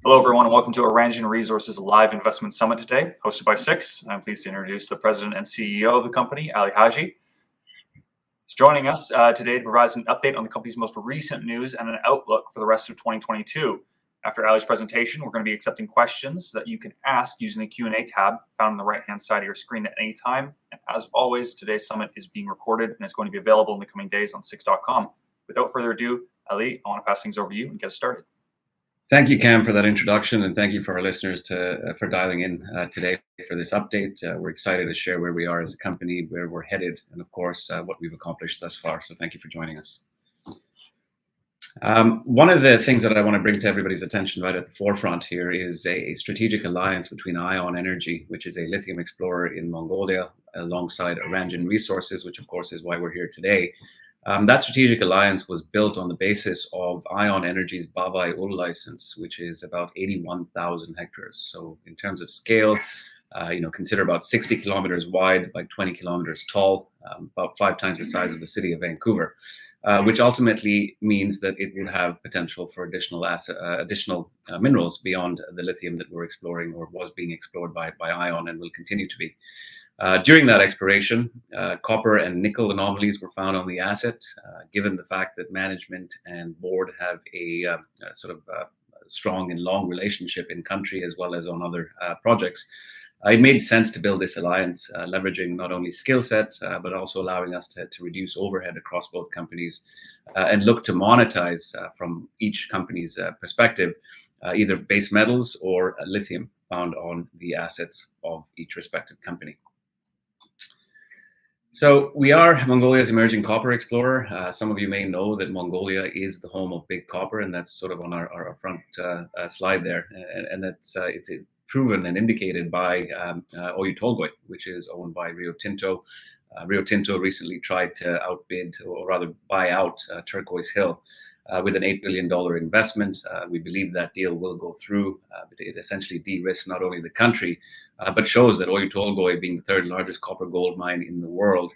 Hello, everyone, and welcome to Aranjin Resources Live Investment Summit today, hosted by Six. I'm pleased to introduce the president and CEO of the company, Haji. He's joining us today to provide an update on the company's most recent news and an outlook for the rest of 2022. After Ali's presentation, we're going to be accepting questions that you can ask using the Q&A tab found on the right-hand side of your screen at any time. And as always, today's summit is being recorded and is going to be available in the coming days on Six.com. Without further ado, Ali, I want to pass things over to you and get us started. Thank you, Cam, for that introduction, and thank you for our listeners for dialing in today for this update. We're excited to share where we are as a company, where we're headed, and of course, what we've accomplished thus far. So thank you for joining us. One of the things that I want to bring to everybody's attention right at the forefront here is a strategic alliance between Ion Energy, which is a lithium explorer in Mongolia, alongside Aranjin Resources, which of course is why we're here today. That strategic alliance was built on the basis of Ion Energy's Baavhai Uul license, which is about 81,000 hectares. So in terms of scale, consider about 60 kilometers wide by 20 kilometers tall, about 5 times the size of the city of Vancouver, which ultimately means that it would have potential for additional minerals beyond the lithium that we're exploring or was being explored by Ion and will continue to be. During that exploration, copper and nickel anomalies were found on the asset. Given the fact that management and board have a strong and long relationship in country as well as on other projects, it made sense to build this alliance, leveraging not only skill set, but also allowing us to reduce overhead across both companies and look to monetize from each company's perspective, either base metals or lithium found on the assets of each respective company. So we are Mongolia's emerging copper explorer. Some of you may know that Mongolia is the home of big copper, and that's sort of on our front slide there. And that's it's proven and indicated by Oyu Tolgoi, which is owned by Rio Tinto. Rio Tinto recently tried to outbid, or rather buy out, Turquoise Hill with an $8 billion investment. We believe that deal will go through. It essentially de-risks not only the country, but shows that Oyu Tolgoi, being the third largest copper gold mine in the world,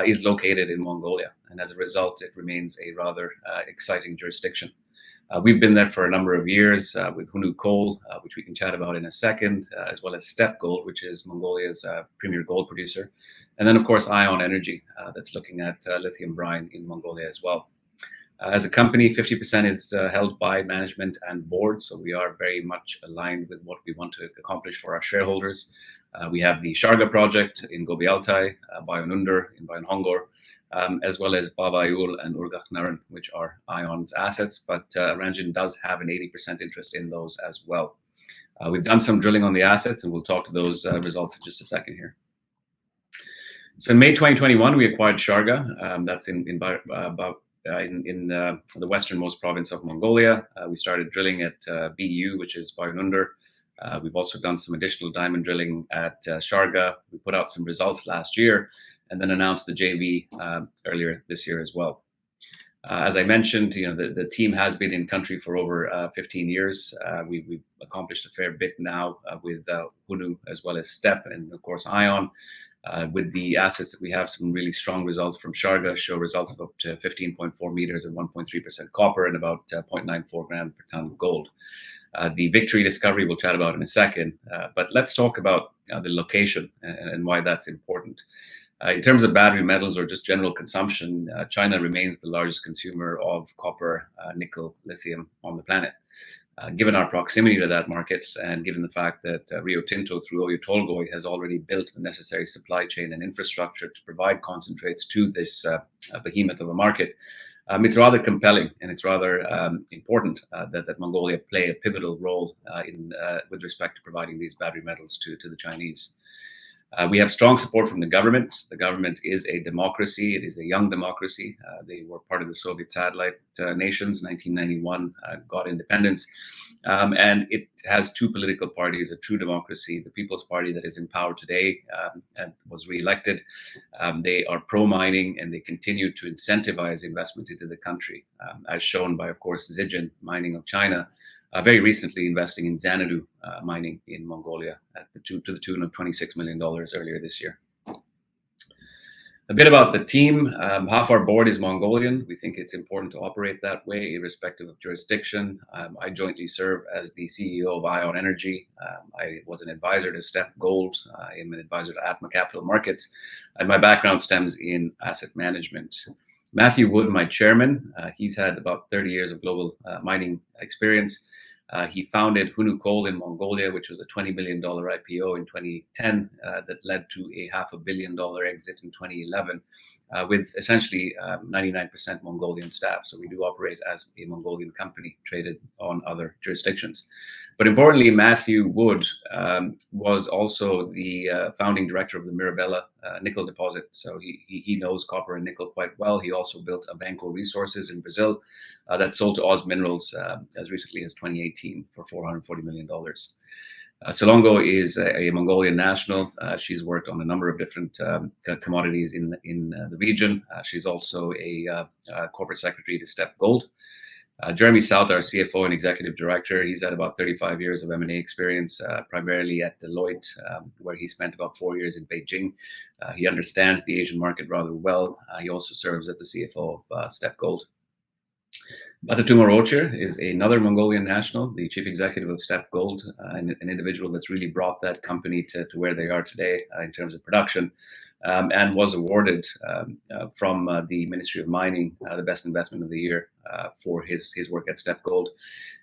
is located in Mongolia. And as a result, it remains a rather exciting jurisdiction. We've been there for a number of years with Hunnu Coal, which we can chat about in a second, as well as Steppe Gold, which is Mongolia's premier gold producer. And then, of course, Ion Energy, that's looking at lithium brine in Mongolia as well. As a company, 50% is held by management and board, so we are very much aligned with what we want to accomplish for our shareholders. We have the Sharga project in Gobi, Altai, Undur in Bayankhongor, as well as Baavhai Uul and Urgaknaran, which are Ion's assets, but Aranjin does have an 80% interest in those as well. We've done some drilling on the assets, and we'll talk to those results in just a second here. So in May 2021, we acquired Sharga. That's in the westernmost province of Mongolia. We started drilling at BU, which is Bayan Undur. We've also done some additional diamond drilling at Sharga. We put out some results last year and then announced the JV earlier this year as well. As I mentioned, the team has been in country for over 15 years. We've accomplished a fair bit now with Hunnu as well as Steppe and of course Ion. With the assets that we have, some really strong results from Sharga show results of up to 15.4 meters and 1.3% copper and about 0.94 grams per ton of gold. The Victory discovery we'll chat about in a second, but let's talk about the location and why that's important. In terms of battery metals or just general consumption, China remains the largest consumer of copper, nickel, lithium on the planet. Given our proximity to that market and given the fact that Rio Tinto through Oyu Tolgoi has already built the necessary supply chain and infrastructure to provide concentrates to this behemoth of a market, it's rather compelling and it's rather important that Mongolia play a pivotal role with respect to providing these battery metals to the Chinese. We have strong support from the government. The government is a democracy. It is a young democracy. They were part of the Soviet satellite nations. 1991 got independence. And it has 2 political parties, a true democracy. The People's Party that is in power today and was re-elected. They are pro-mining and they continue to incentivize investment into the country, as shown by, of course, Zijin Mining of China, very recently investing in Xanadu mining in Mongolia to the tune of $26 million earlier this year. A bit about the team. Half our board is Mongolian. We think it's important to operate that way, irrespective of jurisdiction. I jointly serve as the CEO of Ion Energy. I was an advisor to Steppe Gold. I am an advisor to Atma Capital Markets. And my background stems in asset management. Matthew Wood, my chairman, he's had about 30 years of global mining experience. He founded Hunnu Coal in Mongolia, which was a $20 million IPO in 2010 that led to a $500 million exit in 2011 with essentially 99% Mongolian staff. So we do operate as a Mongolian company traded on other jurisdictions. But importantly, Matthew Wood was also the founding director of the Mirabella nickel deposit. So he knows copper and nickel quite well. He also built Aranjin Resources in Brazil that sold to Oz Minerals as recently as 2018 for $440 million. Salongo is a Mongolian national. She's worked on a number of different commodities in the region. She's also a corporate secretary to Steppe Gold. Jeremy South, our CFO and executive director, he's had about 35 years of M&A experience, primarily at Deloitte, where he spent about 4 years in Beijing. He understands the Asian market rather well. He also serves as the CFO of Steppe Gold. Batatunga Rocher is another Mongolian national, the chief executive of Steppe Gold, and an individual that's really brought that company to where they are today in terms of production, and was awarded from the Ministry of Mining the Best Investment of the Year for his work at Steppe Gold.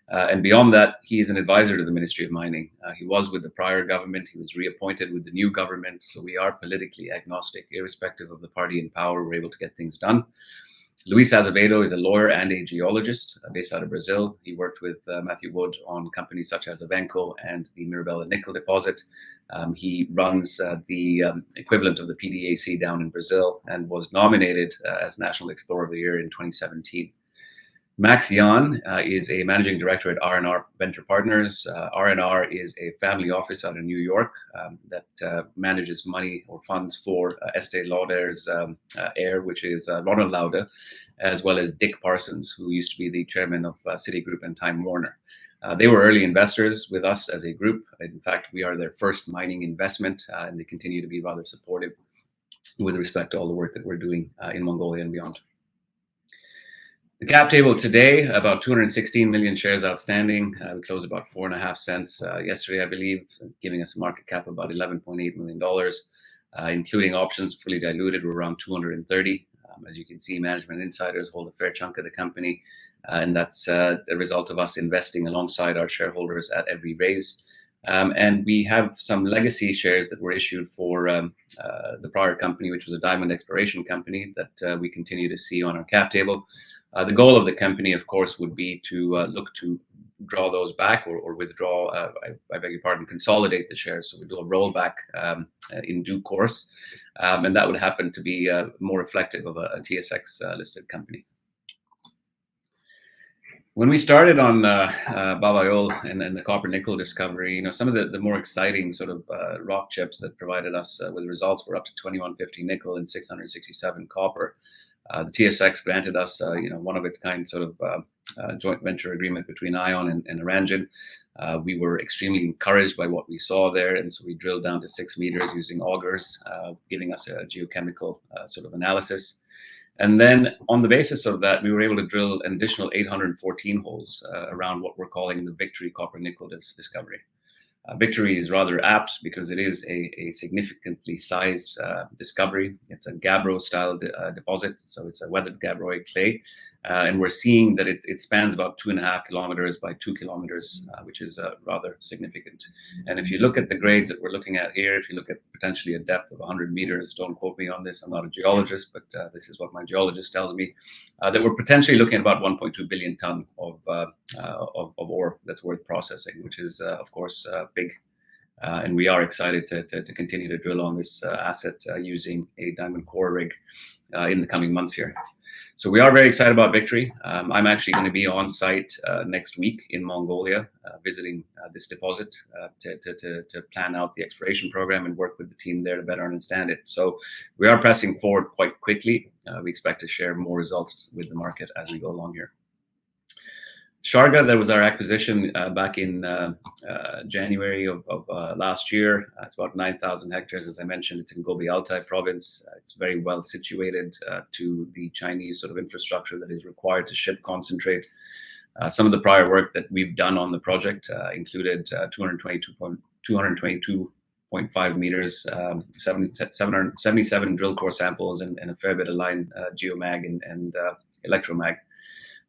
And beyond that, he is an advisor to the Ministry of Mining. He was with the prior government. He was reappointed with the new government. So we are politically agnostic, irrespective of the party in power. We're able to get things done. Luis Azevedo is a lawyer and a geologist based out of Brazil. He worked with Matthew Wood on companies such as Avenco and the Mirabella nickel deposit. He runs the equivalent of the PDAC down in Brazil and was nominated as National Explorer of the Year in 2017. Max Jan is a managing director at R&R Venture Partners. R&R is a family office out of New York that manages money or funds for Estee Lauder's heir, which is Ronald Lauder, as well as Dick Parsons, who used to be the chairman of Citigroup and Time Warner. They were early investors with us as a group. In fact, we are their first mining investment, and they continue to be rather supportive with respect to all the work that we're doing in Mongolia and beyond. The cap table today, about 216 million shares outstanding. We closed about 4.5 cents yesterday, I believe, giving us a market cap of about $11.8 million, including options fully diluted. We're around 230. As you can see, management insiders hold a fair chunk of the company, and that's a result of us investing alongside our shareholders at every raise. And we have some legacy shares that were issued for the prior company, which was a diamond exploration company that we continue to see on our cap table. The goal of the company, of course, would be to look to draw those back or withdraw, I beg your pardon, consolidate the shares. So we do a rollback in due course. And that would happen to be more reflective of a TSX listed company. When we started on Baavhai Uul and the copper nickel discovery, some of the more exciting sort of rock chips that provided us with results were up to 2150 nickel and 667 copper. The TSX granted us, one of its kind sort of joint venture agreement between Ion and Aranjin. We were extremely encouraged by what we saw there, and so we drilled down to 6 meters using augers, giving us a geochemical sort of analysis. And then on the basis of that, we were able to drill an additional 814 holes around what we're calling the Victory copper nickel discovery. Victory is rather apt because it is a significantly sized discovery. It's a gabbro-style deposit, so it's a weathered gabbroic clay. And we're seeing that it spans about 2.5 kilometers by 2 kilometers, which is rather significant. And if you look at the grades that we're looking at here, if you look at potentially a depth of 100 meters, don't quote me on this, I'm not a geologist, but this is what my geologist tells me, that we're potentially looking at about 1.2 billion ton of ore that's worth processing, which is, of course, big. And we are excited to continue to drill on this asset using a diamond core rig in the coming months here. So we are very excited about Victory. I'm actually going to be on site next week in Mongolia, visiting this deposit to plan out the exploration program and work with the team there to better understand it. So we are pressing forward quite quickly. We expect to share more results with the market as we go along here. Sharga, that was our acquisition back in January of last year. It's about 9,000 hectares, as I mentioned. It's in Gobi, Altai province. It's very well situated to the Chinese sort of infrastructure that is required to ship concentrate. Some of the prior work that we've done on the project included 222.5 meters, 777 drill core samples, and a fair bit of line geomag and electromag.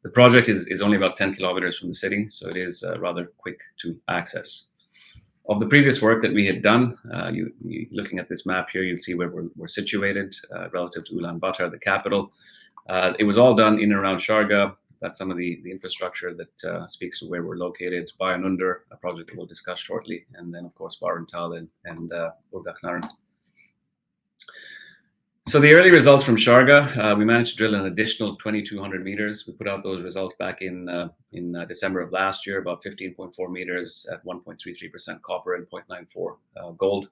The project is only about 10 kilometers from the city, so it is rather quick to access. Of the previous work that we had done, looking at this map here, you'll see where we're situated relative to Ulaanbaatar, the capital. It was all done in and around Sharga. That's some of the infrastructure that speaks to where we're located. Bayan Undur, a project that we'll discuss shortly, and then of course Barantal and Urgaknaran. So the early results from Sharga, we managed to drill an additional 2,200 meters. We put out those results back in December of last year, about 15.4 meters at 1.33% copper and 0.94 gold.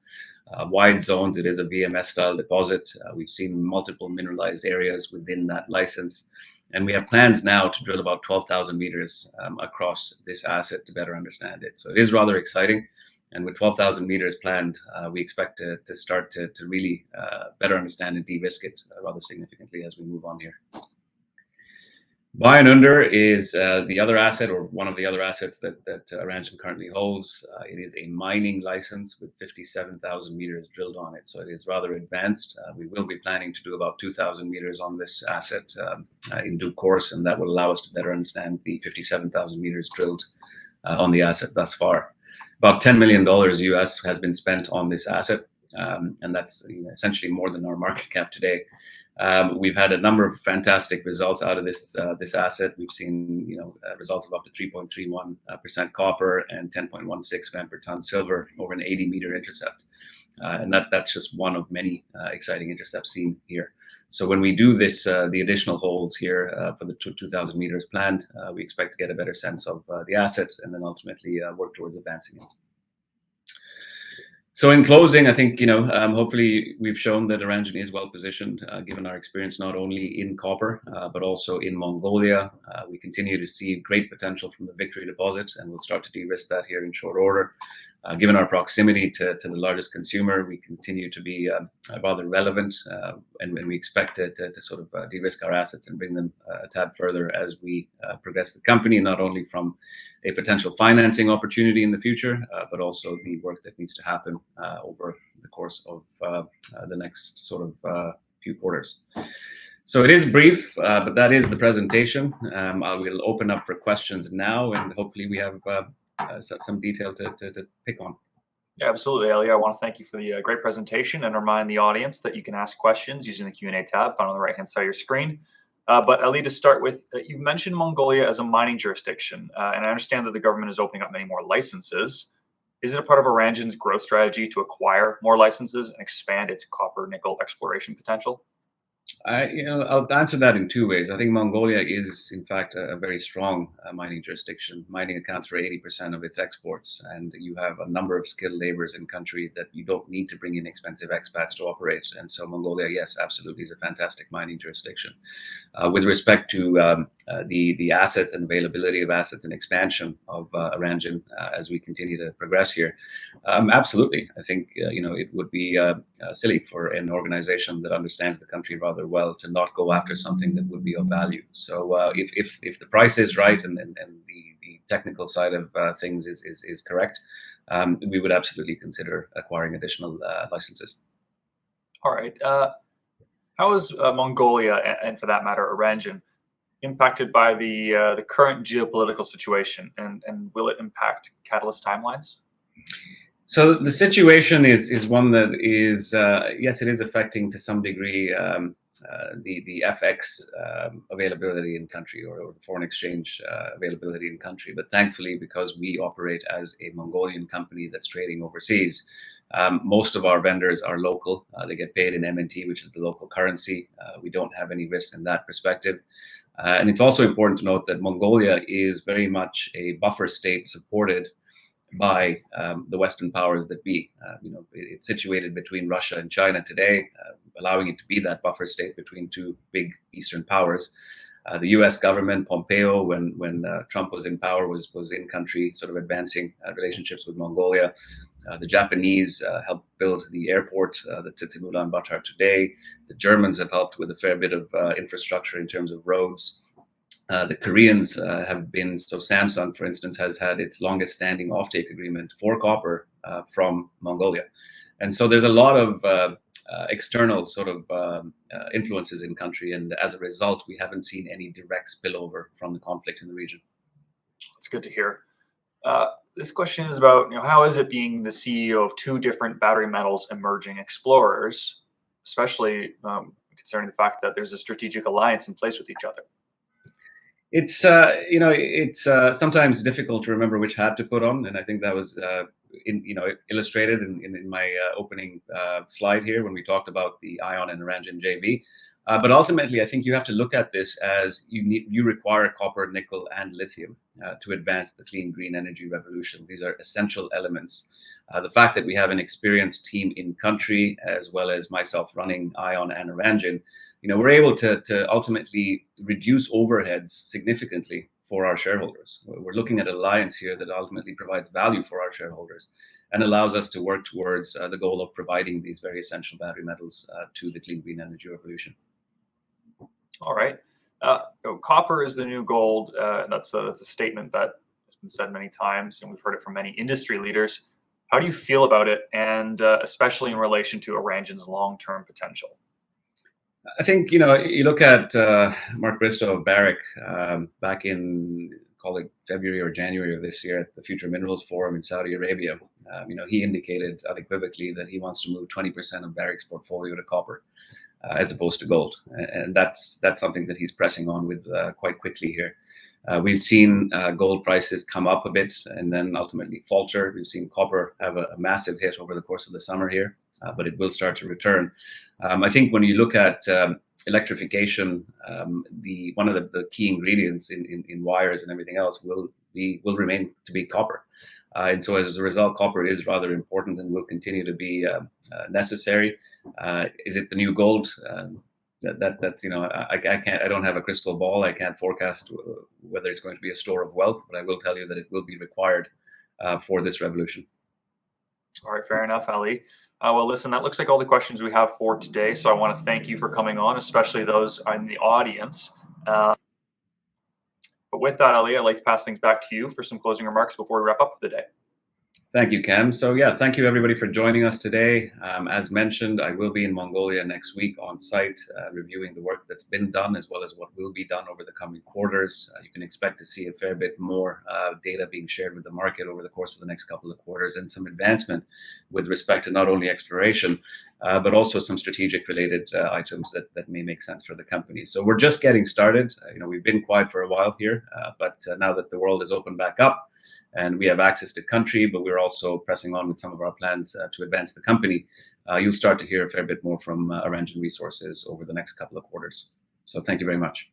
Wide zones. It is a VMS style deposit. We've seen multiple mineralized areas within that license. And we have plans now to drill about 12,000 meters across this asset to better understand it. So it is rather exciting. And with 12,000 meters planned, we expect to start to really better understand and de-risk it rather significantly as we move on here. Bayan Undur is the other asset, or one of the other assets that Aranjin currently holds. It is a mining license with 57,000 meters drilled on it, so it is rather advanced. We will be planning to do about 2,000 meters on this asset in due course, and that will allow us to better understand the 57,000 meters drilled on the asset thus far. About $10 million US has been spent on this asset, and that's essentially more than our market cap today. We've had a number of fantastic results out of this asset. We've seen results of up to 3.31% copper and 10.16 gram per ton silver over an 80-meter intercept, and that's just one of many exciting intercepts seen here. So when we do this, the additional holes here for the 2,000 meters planned, we expect to get a better sense of the asset and then ultimately work towards advancing it. So in closing, I think, hopefully we've shown that Aranjin is well positioned, given our experience not only in copper, but also in Mongolia. We continue to see great potential from the Victory deposit, and we'll start to de-risk that here in short order. Given our proximity to the largest consumer, we continue to be rather relevant, and we expect to sort of de-risk our assets and bring them a tad further as we progress the company, not only from a potential financing opportunity in the future, but also the work that needs to happen over the course of the next sort of few quarters. So it is brief, but that is the presentation. I will open up for questions now, and hopefully we have some detail to pick on. Yeah, absolutely, Ali. I want to thank you for the great presentation and remind the audience that you can ask questions using the Q&A tab found on the right-hand side of your screen. But Ali, to start with, you mentioned Mongolia as a mining jurisdiction, and I understand that the government is opening up many more licenses. Is it a part of Aranjin's growth strategy to acquire more licenses and expand its copper nickel exploration potential? I'll answer that in two ways. I think Mongolia is, in fact, a very strong mining jurisdiction. Mining accounts for 80% of its exports, and you have a number of skilled laborers in country that you don't need to bring in expensive expats to operate. And so Mongolia, yes, absolutely is a fantastic mining jurisdiction. With respect to the assets and availability of assets and expansion of Aranjin as we continue to progress here, absolutely. I think it would be silly for an organization that understands the country rather well to not go after something that would be of value. So if the price is right and the technical side of things is correct, we would absolutely consider acquiring additional licenses. All right. How is Mongolia, and for that matter, Aranjin, impacted by the current geopolitical situation, and will it impact catalyst timelines? So the situation is one that is, yes, it is affecting to some degree the FX availability in country, or the foreign exchange availability in country. But thankfully, because we operate as a Mongolian company that's trading overseas, most of our vendors are local. They get paid in MNT, which is the local currency. We don't have any risk in that perspective. And it's also important to note that Mongolia is very much a buffer state supported by the Western powers that be. It's situated between Russia and China today, allowing it to be that buffer state between two big Eastern powers. The U.S. government, Pompeo, when Trump was in power, was in country, sort of advancing relationships with Mongolia. The Japanese helped build the airport that sits in Ulaanbaatar today. The Germans have helped with a fair bit of infrastructure in terms of roads. The Koreans have been, so Samsung, for instance, has had its longest standing offtake agreement for copper from Mongolia. And so there's a lot of external sort of influences in country. And as a result, we haven't seen any direct spillover from the conflict in the region. That's good to hear. This question is about, how is it being the CEO of two different battery metals emerging explorers, especially concerning the fact that there's a strategic alliance in place with each other? It's it's sometimes difficult to remember which hat to put on, and I think that was illustrated in my opening slide here when we talked about the ION and Aranjin JV. But ultimately, I think you have to look at this as you require copper, nickel, and lithium to advance the clean green energy revolution. These are essential elements. The fact that we have an experienced team in country, as well as myself running ION and Aranjin, we're able to ultimately reduce overheads significantly for our shareholders. We're looking at an alliance here that ultimately provides value for our shareholders and allows us to work towards the goal of providing these very essential battery metals to the clean green energy revolution. All right. Copper is the new gold. That's a statement that has been said many times, and we've heard it from many industry leaders. How do you feel about it, and especially in relation to Aranjin's long-term potential? I think, you look at Mark Bristow of Barrick back in, call it February or January of this year at the Future Minerals Forum in Saudi Arabia. He indicated unequivocally that he wants to move 20% of Barrick's portfolio to copper as opposed to gold. And that's something that he's pressing on with quite quickly here. We've seen gold prices come up a bit and then ultimately falter. We've seen copper have a massive hit over the course of the summer here, but it will start to return. I think when you look at electrification, one of the key ingredients in wires and everything else will remain to be copper. And so as a result, copper is rather important and will continue to be necessary. Is it the new gold? That's I don't have a crystal ball. I can't forecast whether it's going to be a store of wealth, but I will tell you that it will be required for this revolution. All right, fair enough, Ali. Well, listen, that looks like all the questions we have for today. So I want to thank you for coming on, especially those in the audience. But with that, Ali, I'd like to pass things back to you for some closing remarks before we wrap up for the day. Thank you, Cam. So yeah, thank you everybody for joining us today. As mentioned, I will be in Mongolia next week on site, reviewing the work that's been done as well as what will be done over the coming quarters. You can expect to see a fair bit more data being shared with the market over the course of the next couple of quarters, and some advancement with respect to not only exploration, but also some strategic related items that may make sense for the company. So we're just getting started. We've been quiet for a while here, but now that the world is opened back up, and we have access to country, but we're also pressing on with some of our plans to advance the company. You'll start to hear a fair bit more from Aranjin Resources over the next couple of quarters. So thank you very much.